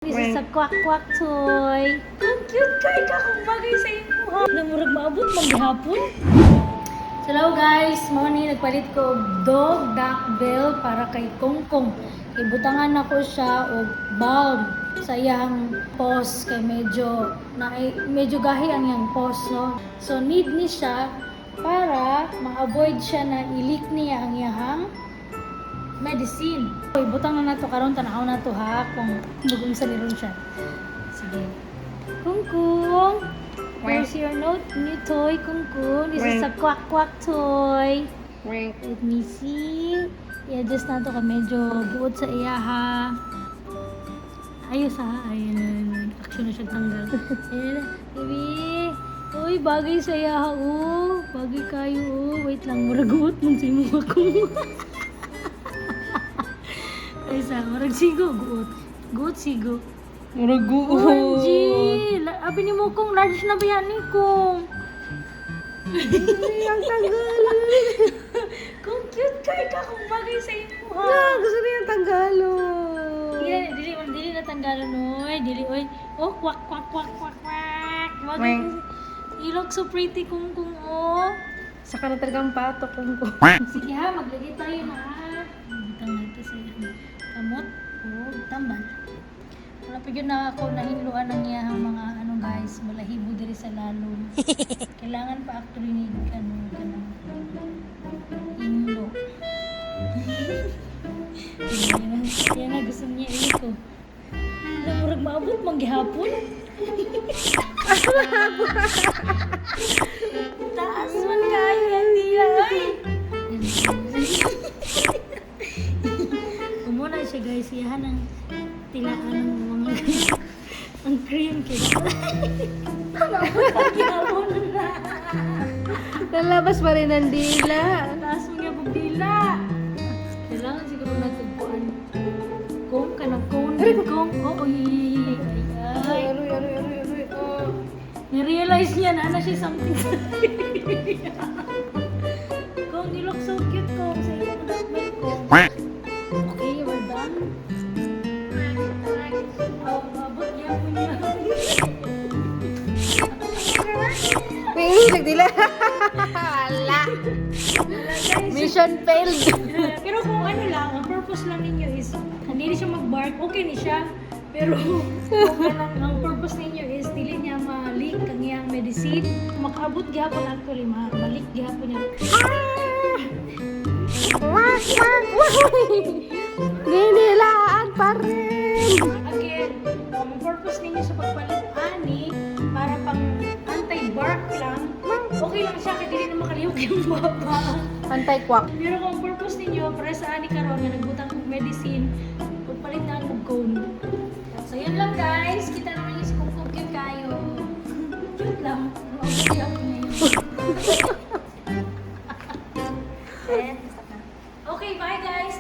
This is a quack-quack toy. Ang cute kay ka kung bagay sa imo ha. Namurag maabot maghapon. So hello guys, morning nagpalit ko og dog duck bell para kay Kongkong. Ibutangan ako siya og balm sa iyang paws kay medyo gahi ang iyang paws no. So need ni siya para ma-avoid siya na ilik niya ang iyang medicine. So, ibutang na nato karon tanaw na to ha kung bugong sa niron siya. Sige. Kungkung, where's your new toy, Kungkung? This is a quack-quack toy. Let me see. I-adjust na to ka medyo buot sa iya ha. Ayos ha. Ayun. Action na siya tanggal. Ayun. Baby. Uy, bagay sa iya ha. Oh. Bagay kayo. Oh. Wait lang. Muraguot mong simo ako. Ay sa, marag sigo, guot sigo. Murag guot. OMG! Abi ni mo kong large na ba yan ni kong? Ang tanggal. Kung cute kay ka kung bagay sa imo ha. Gusto niya yung tanggalo. Dili na tanggalan oy, dili oy. Oh, quack quack quack quack quack. Bagay. You look so pretty kung oh. Saka na talagang pato kung Sige ha, maglagay tayo na ha. Butang natin sa iyo. Kamot, oh, tambal. Wala pa yun na ako nahinluan ng iyang mga guys, balahibo diri sa lalong. Kailangan pa actually ni kanang hinlo. Yan na gusto niya ito. Namurag maabot manggihapon. Taas man kayo yan diya. Ay! Muna siya guys, iyahan ang tilaan ng mga ang cream kaya. Lalabas pa rin ang dila. Taas mo niya pag dila. Kailangan siguro natagpuan. Kung ka na kung. Oo, ay. Aroy. Nirealize niya na siya something. Kung you look so cute ko. Sa iyo mo dapat ko. Okay, we're done. Abot niya po niya. Nagdila. Wala. Mission failed. Pero kung ano lang, ang purpose lang ninyo is, hindi siya mag-bark, okay ni siya. Pero kung ang purpose ninyo is, dili niya ma-leak ang iyang medicine. Makaabot gihapon actually, ma-leak gihapon niya. Wak. Dinilaan pa rin. Again, ang purpose ninyo sa pagpalit ani, para pang anti-bark lang, okay lang siya, kaya dili na makalihok yung baba. Anti-quack. Pero kung ang purpose ninyo, para sa ani karon nga nagbutang ng medicine, pagpalit na ang cone. So yun lang guys, kita naman yung si Kungkung cute kayo. Cute lang. Ano ang ako ngayon.